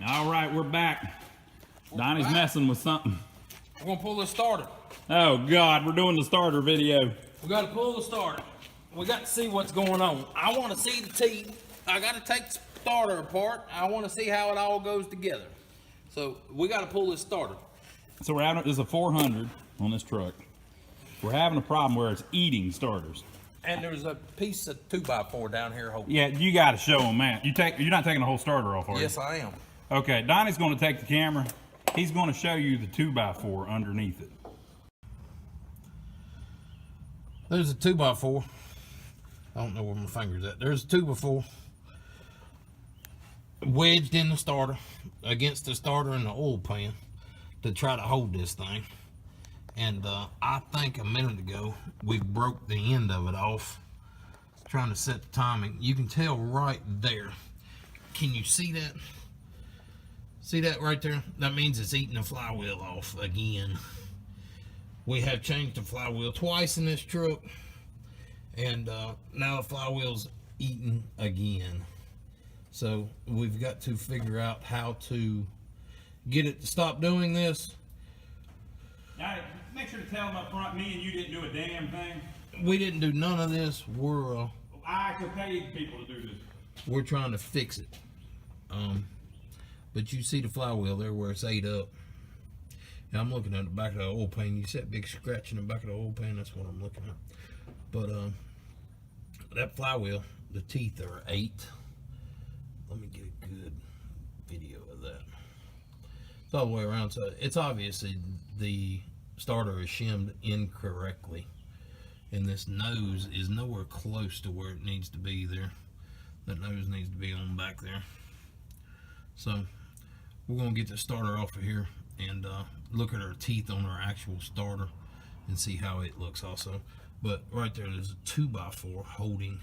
All right, we're back. Donnie's messing with something. We're gonna pull this starter. Oh God, we're doing the starter video. We gotta pull the starter. We got to see what's going on. I wanna see the teeth. I gotta take the starter apart. I wanna see how it all goes together. So we gotta pull this starter. So we're having, there's a 400 on this truck. We're having a problem where it's eating starters. And there's a piece of 2x4 down here holding. Yeah, you got to show them that. You're not taking the whole starter off, are you? Yes, I am. Okay, Donnie's going to take the camera. He's going to show you the 2x4 underneath it. There's a 2x4. I don't know where my finger's at. There's a 2x4 wedged in the starter against the starter and the oil pan to try to hold this thing. And I think a minute ago we broke the end of it off trying to set the timing. You can tell right there. Can you see that? See that right there? That means it's eating the flywheel off again. We have changed the flywheel twice in this truck, and now the flywheel's eating again. So we've got to figure out how to get it to stop doing this. Donnie, make sure to tell them up front, me and you didn't do a damn thing. We didn't do none of this. I actually paid people to do this. We're trying to fix it. But you see the flywheel there where it's ate up. Now I'm looking at the back of the oil pan. You see that big scratch in the back of the oil pan? That's what I'm looking at. But that flywheel, the teeth are ate. Let me get a good video of that. It's all the way around. So it's obviously the starter is shimmed incorrectly. And this nose is nowhere close to where it needs to be there. That nose needs to be on back there. So we're going to get the starter off of here and look at our teeth on our actual starter and see how it looks also. But right there's a 2x4 holding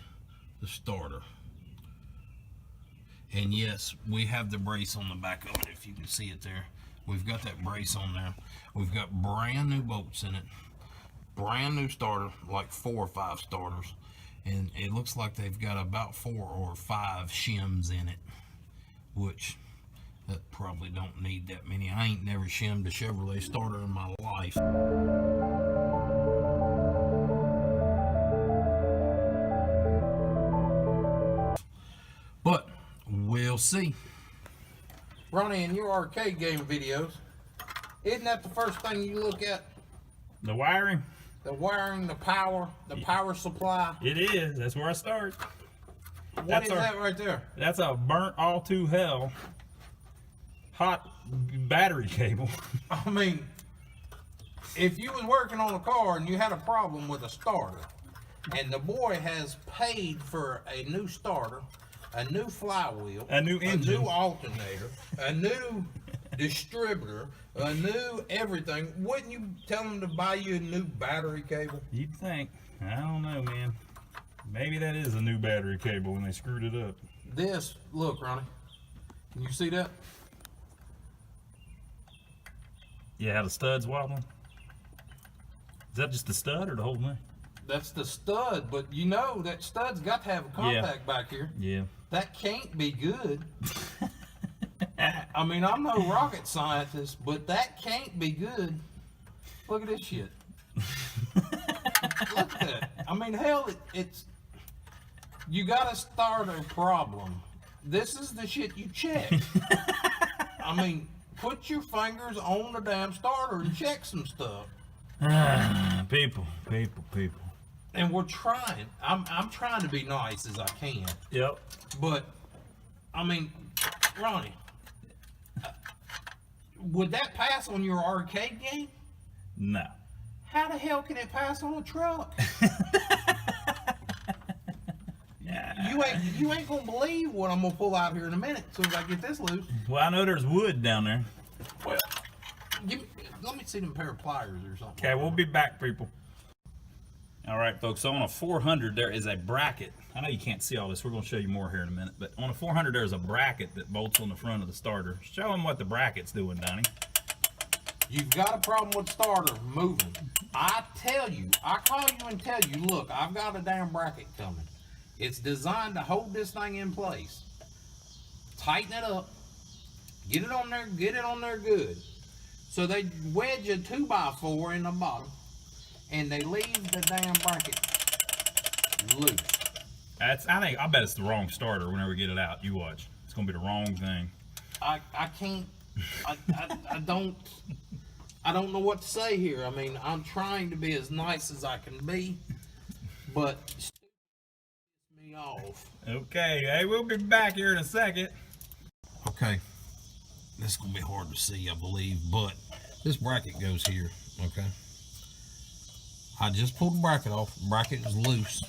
the starter. And yes, we have the brace on the back of it, if you can see it there. We've got that brace on there. We've got brand new bolts in it. Brand new starter, like 4 or 5 starters. And it looks like they've got about 4 or 5 shims in it, which that probably don't need that many. I ain't never shimmed a Chevrolet starter in my life. But we'll see. Ronnie, in your arcade game videos, isn't that the first thing you look at? The wiring? The wiring, the power supply. It is. That's where I start. What is that right there? That's a burnt all to hell hot battery cable. I mean, if you was working on a car and you had a problem with a starter, and the boy has paid for a new starter, a new flywheel, a new engine, a new alternator, a new distributor, a new everything, wouldn't you tell him to buy you a new battery cable? You'd think. I don't know, man. Maybe that is a new battery cable when they screwed it up. This, look, Ronnie, can you see that? Yeah, how the stud's wobbling. Is that just the stud or the whole thing? That's the stud, but you know that stud's got to have a contact back here. Yeah. That can't be good. I mean, I'm no rocket scientist, but that can't be good. Look at this shit. Look at that. I mean, hell, it's... You got a starter problem. This is the shit you check. I mean, put your fingers on the damn starter and check some stuff. People. And we're trying. I'm trying to be nice as I can. Yep. But, I mean, Ronnie, would that pass on your arcade game? No. How the hell can it pass on a truck? You ain't gonna believe what I'm gonna pull out here in a minute as soon as I get this loose. Well, I know there's wood down there. Well, let me see them pair of pliers or something. Okay, we'll be back, people. All right, folks, so on a 400, there is a bracket. I know you can't see all this. We're going to show you more here in a minute. But on a 400, there's a bracket that bolts on the front of the starter. Show them what the bracket's doing, Donnie. You've got a problem with starter moving. I tell you, I call you and tell you, look, I've got a damn bracket coming. It's designed to hold this thing in place. Tighten it up. Get it on there good. So they wedge a 2x4 in the bottom, and they leave the damn bracket loose. I bet it's the wrong starter whenever we get it out. You watch. It's gonna be the wrong thing. I can't. I don't know what to say here. I mean, I'm trying to be as nice as I can be, but it's me off. Okay, hey, we'll be back here in a second. Okay, this is gonna be hard to see, I believe, but this bracket goes here. Okay, I just pulled the bracket off. The bracket is loose.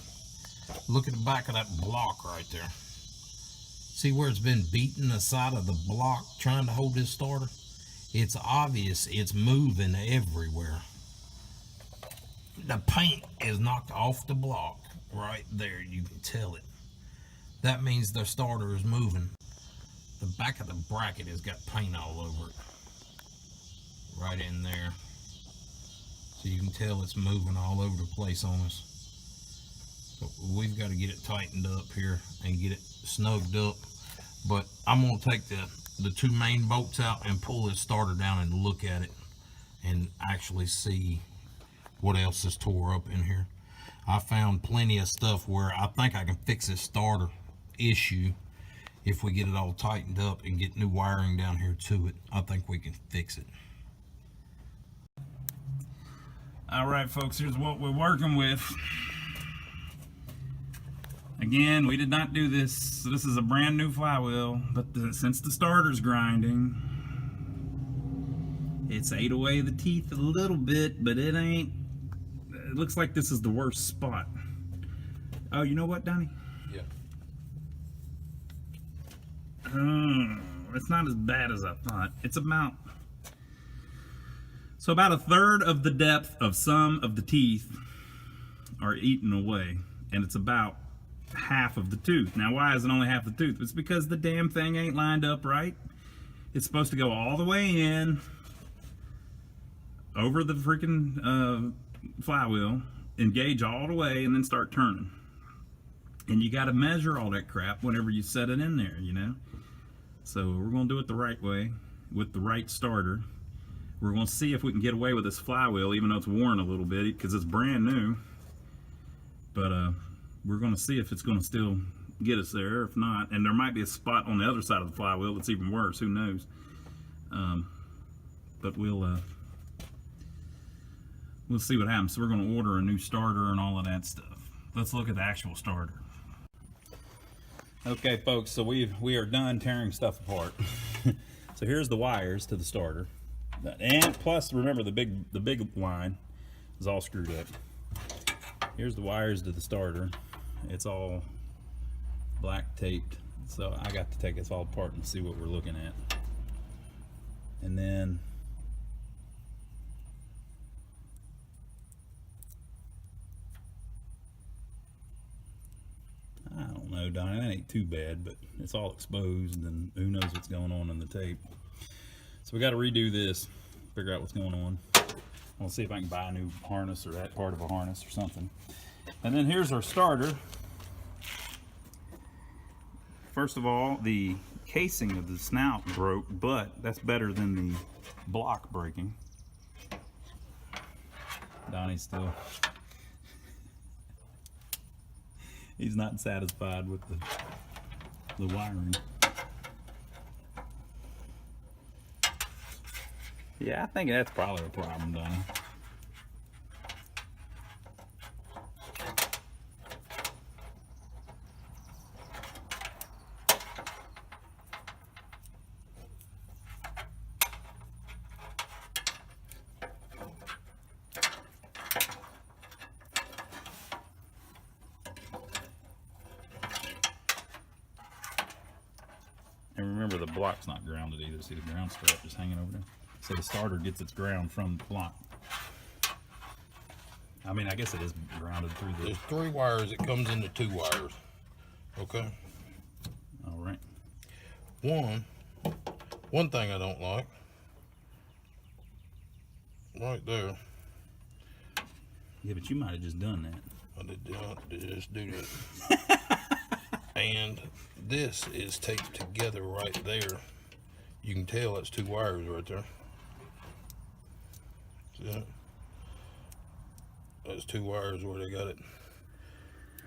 Look at the back of that block right there. See where it's been beating the side of the block trying to hold this starter? It's obvious it's moving everywhere. The paint is knocked off the block right there. You can tell it. That means the starter is moving. The back of the bracket has got paint all over it. Right in there. So you can tell it's moving all over the place on us. So we've got to get it tightened up here and get it snugged up. But I'm going to take the two main bolts out and pull this starter down and look at it and actually see what else is tore up in here. I found plenty of stuff where I think I can fix this starter issue if we get it all tightened up and get new wiring down here to it. I think we can fix it. All right, folks, here's what we're working with. Again, we did not do this. So this is a brand new flywheel, but since the starter's grinding, it's ate away the teeth a little bit, but it ain't. It looks like this is the worst spot. Oh, you know what, Donnie? Yeah. It's not as bad as I thought. It's about a third of the depth of some of the teeth are eaten away, and it's about half of the tooth. Now, why is it only half the tooth? It's because the damn thing ain't lined up right. It's supposed to go all the way in over the freaking flywheel, engage all the way, and then start turning. And you got to measure all that crap whenever you set it in there, you know. So we're going to do it the right way with the right starter. We're going to see if we can get away with this flywheel, even though it's worn a little bit because it's brand new. But we're going to see if it's going to still get us there. If not, and there might be a spot on the other side of the flywheel that's even worse. Who knows? But we'll see what happens. So we're going to order a new starter and all of that stuff. Let's look at the actual starter. Okay, folks. So we are done tearing stuff apart. So here's the wires to the starter, and plus remember the big line is all screwed up. Here's the wires to the starter. It's all black taped, so I got to take this all apart and see what we're looking at. And then I don't know, Donnie, that ain't too bad, but it's all exposed and who knows what's going on in the tape. So we got to redo this, figure out what's going on. I'll see if I can buy a new harness or that part of a harness or something. And then here's our starter. First of all, the casing of the snout broke, but that's better than the block breaking. Donnie's still, he's not satisfied with the wiring. Yeah, I think that's probably a problem, Donnie. And remember, the block's not grounded either. See the ground strap just hanging over there? So the starter gets its ground from the block. I mean, I guess it is grounded through the... There's 3 wires. It comes into 2 wires. Okay? All right. One thing I don't like. Right there. Yeah, but you might have just done that. I did just do that. And this is taped together right there. You can tell that's 2 wires right there. See that? That's 2 wires where they got it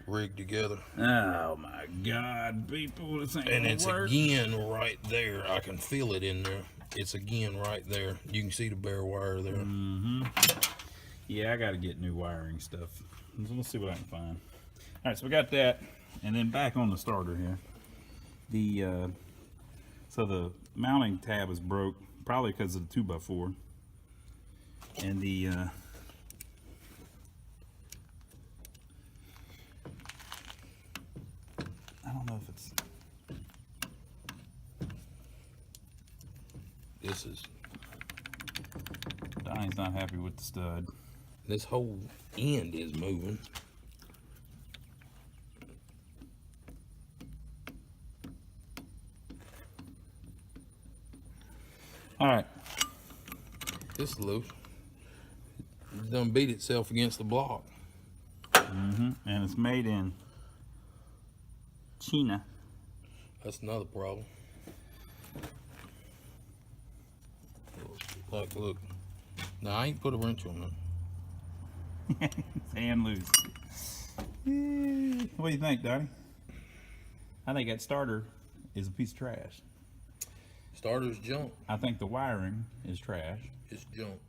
rigged together. Oh my God, people, this ain't And gonna it's work. again right there. I can feel it in there. It's again right there. You can see the bare wire there. Yeah, I got to get new wiring stuff. Let's see what I can find. All right, so we got that, and then back on the starter here. So the mounting tab is broke, probably because of the 2x4, and the I don't know if it's. This is. Donnie's not happy with the stud. This whole end is moving. All right. This is loose. It's done beat itself against the block. And it's made in China. That's another problem. Like, look. Now, I ain't put a wrench on that. And loose. What do you think, Donnie? I think that starter is a piece of trash. Starter's junk. I think the wiring is trash. It's junk.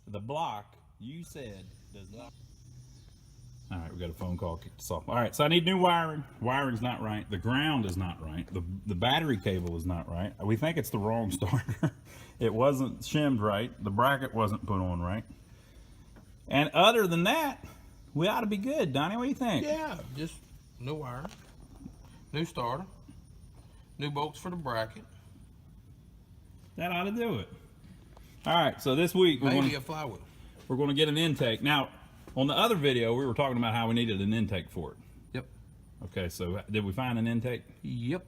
The block, you said, does not. All right, we got a phone call, kicked us off. All right, so I need new wiring. Wiring's not right. The ground is not right. The battery cable is not right. We think it's the wrong starter. It wasn't shimmed right. The bracket wasn't put on right. And other than that, we ought to be good. Donnie, what do you think? Yeah, just new wire, new starter, new bolts for the bracket. That ought to do it. All right, so this week Maybe a flywheel. we're going to get an intake. Now, on the other video, we were talking about how we needed an intake for it. Yep. Okay, so did we find an intake? Yep.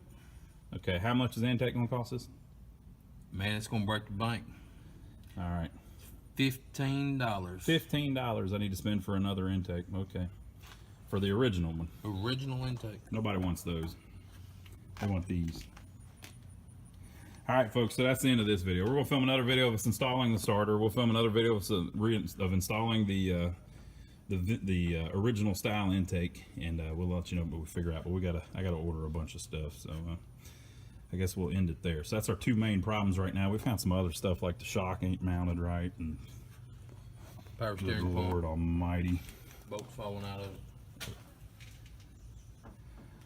Okay, how much is the intake going to cost us? Man, it's gonna break the bank. All right. $15. $15 I need to spend for another intake. Okay. For the original one. Original intake. Nobody wants those. They want these. All right, folks, so that's the end of this video. We're going to film another video of us installing the starter. We'll film another video of installing the original style intake, and we'll let you know what we figure out. But I got to order a bunch of stuff, so I guess we'll end it there. So that's our 2 main problems right now. We found some other stuff like the shock ain't mounted right, and Power good steering Lord pump. Almighty. Bolts falling out of it.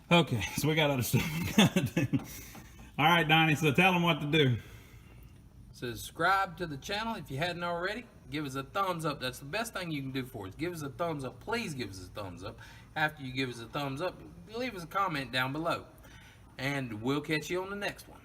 Okay, so we got other stuff we gotta do. All right, Donnie, so tell them what to do. Subscribe to the channel if you hadn't already. Give us a thumbs up. That's the best thing you can do for us. Give us a thumbs up. Please give us a thumbs up. After you give us a thumbs up, leave us a comment down below. And we'll catch you on the next one.